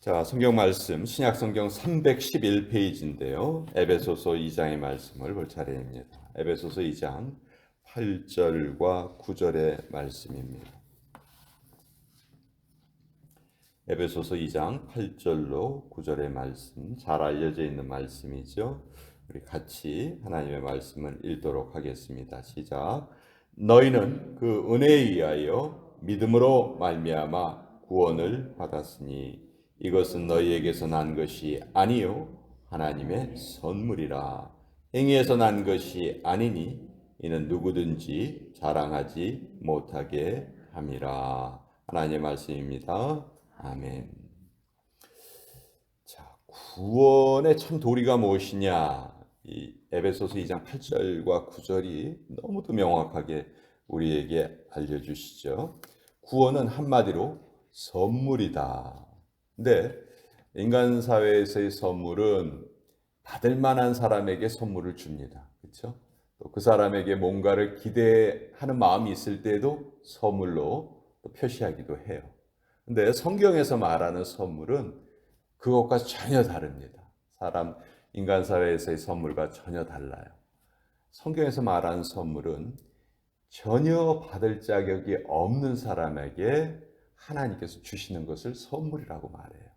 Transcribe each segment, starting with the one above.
자, 성경 말씀 신약 성경 311페이지인데요. 에베소서 2장의 말씀을 볼 차례입니다. 에베소서 2장 8절과 9절의 말씀입니다. 에베소서 2장 8절로 9절의 말씀, 잘 알려져 있는 말씀이죠. 우리 같이 하나님의 말씀을 읽도록 하겠습니다. 시작. 너희는 그 은혜에 의하여 믿음으로 말미암아 구원을 받았으니 이것은 너희에게서 난 것이 아니요 하나님의 선물이라. 행위에서 난 것이 아니니 이는 누구든지 자랑하지 못하게 함이라. 하나님의 말씀입니다. 아멘. 자, 구원의 참 도리가 무엇이냐? 이 에베소서 2장 8절과 9절이 너무도 명확하게 우리에게 알려주시죠. 구원은 한마디로 선물이다. 근데 인간 사회에서의 선물은 받을 만한 사람에게 선물을 줍니다. 그렇죠? 또 그 사람에게 뭔가를 기대하는 마음이 있을 때도 선물로 또 표시하기도 해요. 근데 성경에서 말하는 선물은 그것과 전혀 다릅니다. 인간 사회에서의 선물과 전혀 달라요. 성경에서 말하는 선물은 전혀 받을 자격이 없는 사람에게 하나님께서 주시는 것을 선물이라고 말해요.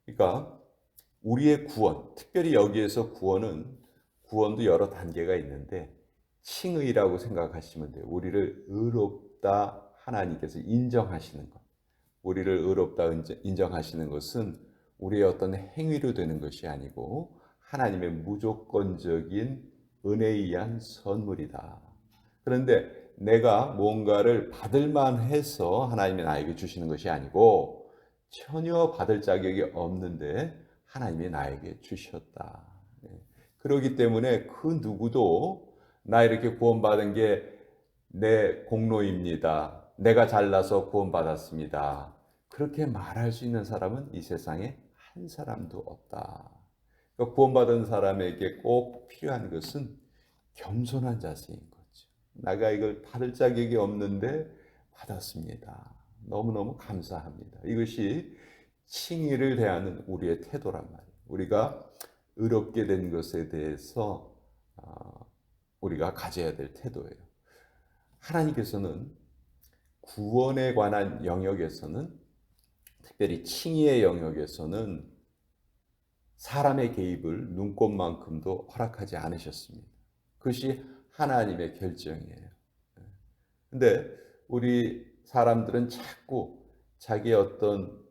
그러니까 우리의 구원, 특별히 여기에서 구원도 여러 단계가 있는데 칭의라고 생각하시면 돼요. 우리를 의롭다 하나님께서 인정하시는 것. 우리를 의롭다 인정하시는 것은 우리의 어떤 행위로 되는 것이 아니고 하나님의 무조건적인 은혜에 의한 선물이다. 그런데 내가 뭔가를 받을 만해서 하나님이 나에게 주시는 것이 아니고 전혀 받을 자격이 없는데 하나님이 나에게 주셨다. 그렇기 때문에 그 누구도 나 이렇게 구원받은 게 내 공로입니다. 내가 잘나서 구원받았습니다. 그렇게 말할 수 있는 사람은 이 세상에 한 사람도 없다. 그러니까 구원받은 사람에게 꼭 필요한 것은 겸손한 자세인 거죠. 내가 이걸 받을 자격이 없는데 받았습니다. 너무너무 감사합니다. 이것이 칭의를 대하는 우리의 태도란 말이에요. 우리가 의롭게 된 것에 대해서 우리가 가져야 될 태도예요. 하나님께서는 구원에 관한 영역에서는, 특별히 칭의의 영역에서는 사람의 개입을 눈꼽만큼도 허락하지 않으셨습니다. 그것이 하나님의 결정이에요. 근데 우리 사람들은 자꾸 자기의 어떤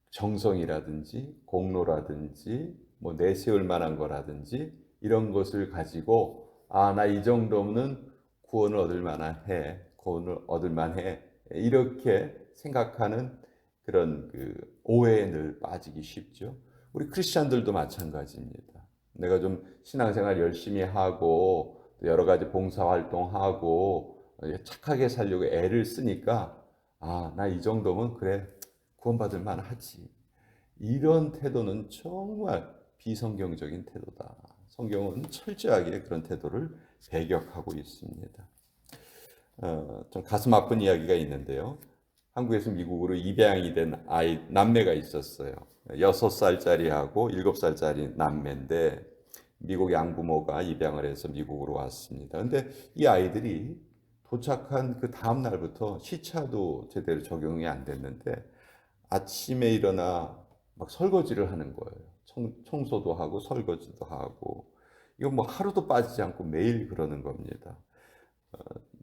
정성이라든지 공로라든지 뭐 내세울 만한 거라든지 이런 것을 가지고 나 이 정도면 구원을 얻을 만해 이렇게 생각하는 그런 오해에 늘 빠지기 쉽죠. 우리 크리스찬들도 마찬가지입니다. 내가 좀 신앙생활 열심히 하고 여러 가지 봉사활동하고 착하게 살려고 애를 쓰니까 나 이 정도면 그래 구원받을 만하지. 이런 태도는 정말 비성경적인 태도다. 성경은 철저하게 그런 태도를 배격하고 있습니다. 좀 가슴 아픈 이야기가 있는데요. 한국에서 미국으로 입양이 된 남매가 있었어요. 6살짜리하고 7살짜리 남매인데 미국 양부모가 입양을 해서 미국으로 왔습니다. 근데 이 아이들이 도착한 그 다음 날부터 시차도 제대로 적용이 안 됐는데 아침에 일어나 막 설거지를 하는 거예요. 청소도 하고 설거지도 하고 이거 뭐 하루도 빠지지 않고 매일 그러는 겁니다.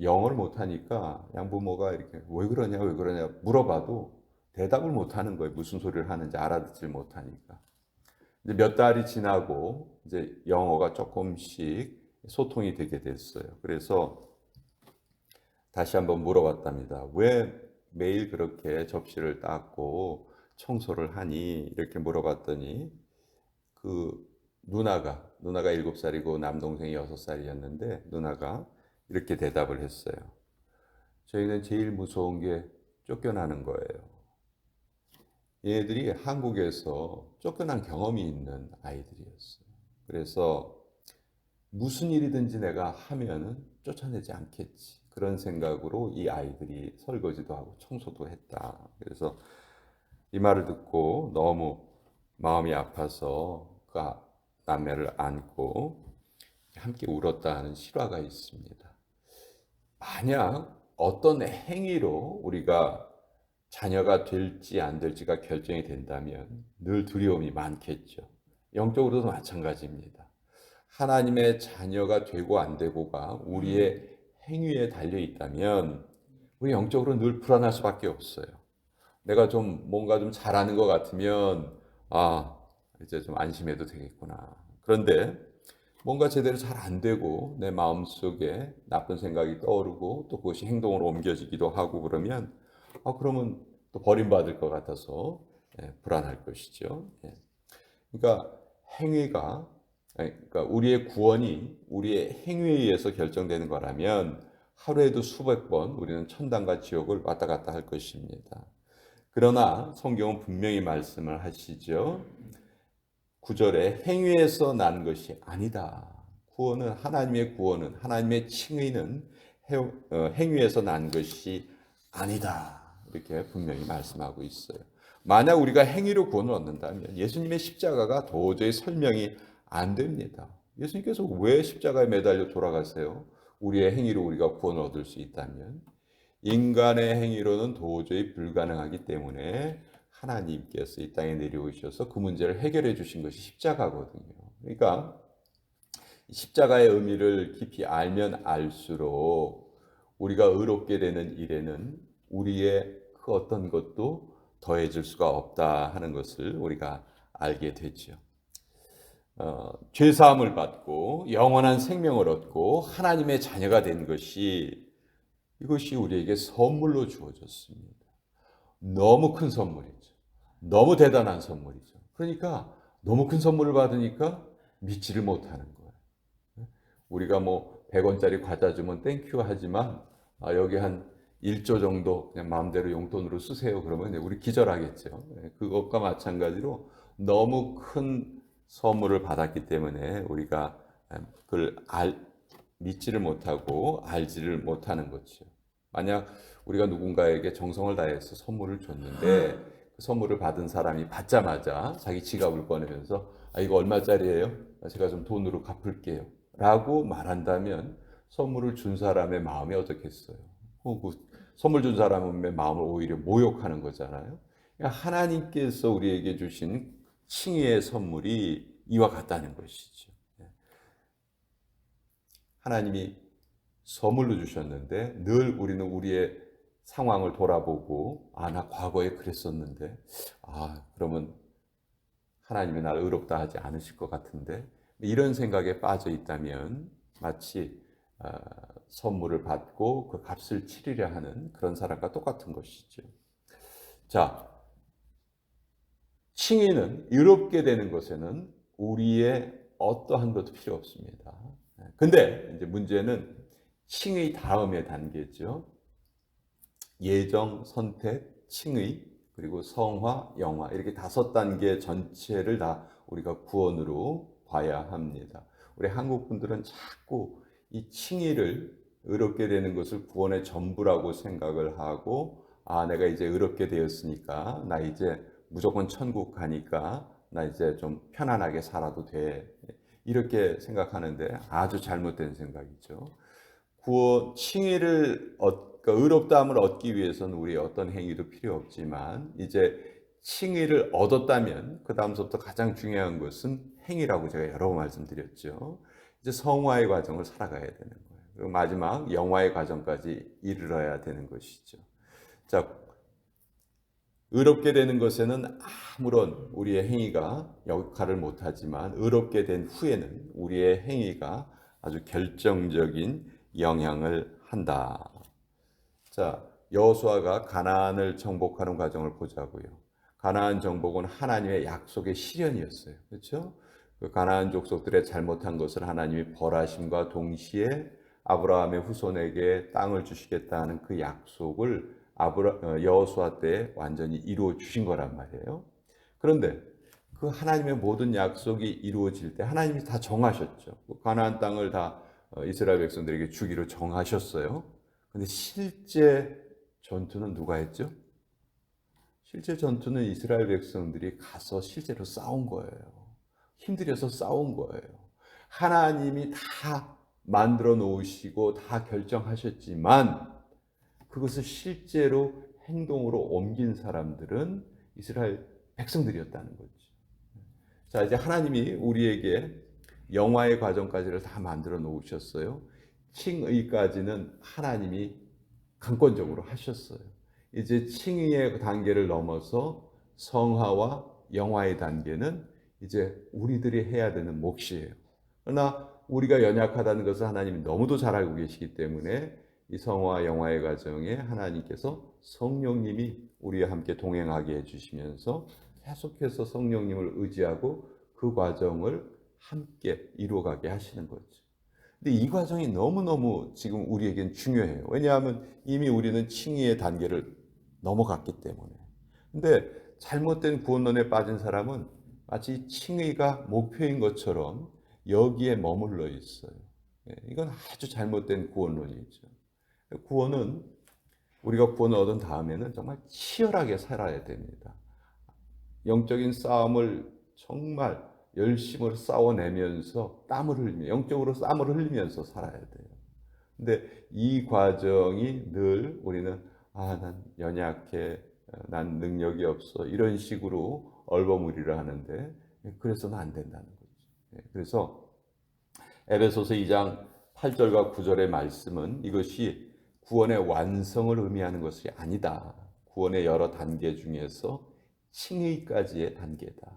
영어를 못하니까 양부모가 이렇게 왜 그러냐 물어봐도 대답을 못하는 거예요. 무슨 소리를 하는지 알아듣질 못하니까. 이제 몇 달이 지나고 이제 영어가 조금씩 소통이 되게 됐어요. 그래서 다시 한번 물어봤답니다. 왜 매일 그렇게 접시를 닦고 청소를 하니? 이렇게 물어봤더니 그 누나가 7살이고 남동생이 6살이었는데 누나가 이렇게 대답을 했어요. 저희는 제일 무서운 게 쫓겨나는 거예요. 얘들이 한국에서 쫓겨난 경험이 있는 아이들이었어요. 그래서 무슨 일이든지 내가 하면은 쫓아내지 않겠지. 그런 생각으로 이 아이들이 설거지도 하고 청소도 했다. 그래서 이 말을 듣고 너무 마음이 아파서 그 남매를 안고 함께 울었다 하는 실화가 있습니다. 만약 어떤 행위로 우리가 자녀가 될지 안 될지가 결정이 된다면 늘 두려움이 많겠죠. 영적으로도 마찬가지입니다. 하나님의 자녀가 되고 안 되고가 우리의 행위에 달려 있다면 우리 영적으로 늘 불안할 수밖에 없어요. 내가 좀 뭔가 좀 잘하는 것 같으면 이제 좀 안심해도 되겠구나. 그런데 뭔가 제대로 잘 안 되고 내 마음속에 나쁜 생각이 떠오르고 또 그것이 행동으로 옮겨지기도 하고 그러면 그러면 또 버림받을 것 같아서 불안할 것이죠. 그러니까 행위가 그러니까 우리의 구원이 우리의 행위에 의해서 결정되는 거라면 하루에도 수백 번 우리는 천당과 지옥을 왔다 갔다 할 것입니다. 그러나 성경은 분명히 말씀을 하시죠. 9절에 행위에서 난 것이 아니다. 구원은 하나님의 칭의는 행위에서 난 것이 아니다. 이렇게 분명히 말씀하고 있어요. 만약 우리가 행위로 구원을 얻는다면 예수님의 십자가가 도저히 설명이 안 됩니다. 예수님께서 왜 십자가에 매달려 돌아가세요? 우리의 행위로 우리가 구원을 얻을 수 있다면 인간의 행위로는 도저히 불가능하기 때문에 하나님께서 이 땅에 내려오셔서 그 문제를 해결해 주신 것이 십자가거든요. 그러니까 십자가의 의미를 깊이 알면 알수록 우리가 의롭게 되는 일에는 우리의 그 어떤 것도 더해질 수가 없다 하는 것을 우리가 알게 되죠. 죄 사함을 받고 영원한 생명을 얻고 하나님의 자녀가 된 이것이 우리에게 선물로 주어졌습니다. 너무 큰 선물이죠. 너무 대단한 선물이죠. 그러니까 너무 큰 선물을 받으니까 믿지를 못하는 거예요. 우리가 뭐 100원짜리 과자 주면 땡큐 하지만 여기 한 1조 정도 그냥 마음대로 용돈으로 쓰세요. 그러면 우리 기절하겠죠. 그것과 마찬가지로 너무 큰 선물을 받았기 때문에 우리가 그걸 믿지를 못하고 알지를 못하는 거죠. 만약 우리가 누군가에게 정성을 다해서 선물을 줬는데 그 선물을 받은 사람이 받자마자 자기 지갑을 꺼내면서 이거 얼마짜리예요? 제가 좀 돈으로 갚을게요. 라고 말한다면 선물을 준 사람의 마음이 어떻겠어요? 그 선물 준 사람의 마음을 오히려 모욕하는 거잖아요. 그러니까 하나님께서 우리에게 주신 칭의의 선물이 이와 같다는 것이죠. 하나님이 선물로 주셨는데 늘 우리는 우리의 상황을 돌아보고 나 과거에 그랬었는데 그러면 하나님이 나를 의롭다 하지 않으실 것 같은데 이런 생각에 빠져 있다면 마치 선물을 받고 그 값을 치르려 하는 그런 사람과 똑같은 것이죠. 자, 칭의는 의롭게 되는 것에는 우리의 어떠한 것도 필요 없습니다. 근데 이제 문제는 칭의 다음의 단계죠. 예정, 선택, 칭의, 그리고 성화, 영화 이렇게 5단계 전체를 다 우리가 구원으로 봐야 합니다. 우리 한국 분들은 자꾸 이 칭의를 의롭게 되는 것을 구원의 전부라고 생각을 하고 내가 이제 의롭게 되었으니까 나 이제 무조건 천국 가니까 나 이제 좀 편안하게 살아도 돼. 이렇게 생각하는데 아주 잘못된 생각이죠. 칭의를 그러니까 의롭다함을 얻기 위해서는 우리의 어떤 행위도 필요 없지만 이제 칭의를 얻었다면 그 다음부터 가장 중요한 것은 행위라고 제가 여러 번 말씀드렸죠. 이제 성화의 과정을 살아가야 되는 거예요. 그리고 마지막 영화의 과정까지 이르러야 되는 것이죠. 자, 의롭게 되는 것에는 아무런 우리의 행위가 역할을 못하지만 의롭게 된 후에는 우리의 행위가 아주 결정적인 영향을 한다. 자, 여호수아가 가나안을 정복하는 과정을 보자고요. 가나안 정복은 하나님의 약속의 실현이었어요. 그렇죠? 그 가나안 족속들의 잘못한 것을 하나님이 벌하심과 동시에 아브라함의 후손에게 땅을 주시겠다는 그 약속을 여호수아 때 완전히 이루어 주신 거란 말이에요. 그런데 그 하나님의 모든 약속이 이루어질 때 하나님이 다 정하셨죠. 가나안 땅을 다 이스라엘 백성들에게 주기로 정하셨어요. 근데 실제 전투는 누가 했죠? 실제 전투는 이스라엘 백성들이 가서 실제로 싸운 거예요. 힘들여서 싸운 거예요. 하나님이 다 만들어 놓으시고 다 결정하셨지만 그것을 실제로 행동으로 옮긴 사람들은 이스라엘 백성들이었다는 거죠. 자, 이제 하나님이 우리에게 영화의 과정까지를 다 만들어 놓으셨어요. 칭의까지는 하나님이 강권적으로 하셨어요. 이제 칭의의 단계를 넘어서 성화와 영화의 단계는 이제 우리들이 해야 되는 몫이에요. 그러나 우리가 연약하다는 것을 하나님이 너무도 잘 알고 계시기 때문에 이 성화와 영화의 과정에 하나님께서 성령님이 우리와 함께 동행하게 해주시면서 계속해서 성령님을 의지하고 그 과정을 함께 이루어가게 하시는 거죠. 근데 이 과정이 너무너무 지금 우리에겐 중요해요. 왜냐하면 이미 우리는 칭의의 단계를 넘어갔기 때문에. 근데 잘못된 구원론에 빠진 사람은 마치 칭의가 목표인 것처럼 여기에 머물러 있어요. 이건 아주 잘못된 구원론이죠. 구원은 우리가 구원을 얻은 다음에는 정말 치열하게 살아야 됩니다. 영적인 싸움을 정말 열심으로 싸워내면서 땀을 흘리며 영적으로 땀을 흘리면서 살아야 돼요. 근데 이 과정이 늘 우리는 난 연약해, 난 능력이 없어 이런 식으로 얼버무리를 하는데 그래서는 안 된다는 거죠. 그래서 에베소서 2장 8절과 9절의 말씀은 이것이 구원의 완성을 의미하는 것이 아니다. 구원의 여러 단계 중에서 칭의까지의 단계다.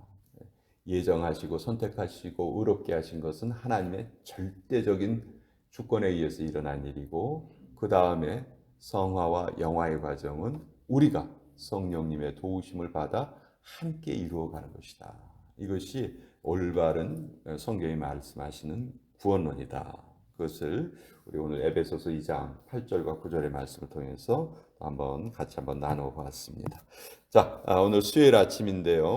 예정하시고 선택하시고 의롭게 하신 것은 하나님의 절대적인 주권에 의해서 일어난 일이고 그 다음에 성화와 영화의 과정은 우리가 성령님의 도우심을 받아 함께 이루어가는 것이다. 이것이 올바른 성경이 말씀하시는 구원론이다. 그것을 우리 오늘 에베소서 2장 8절과 9절의 말씀을 통해서 같이 한번 나누어 보았습니다. 자, 오늘 수요일 아침인데요.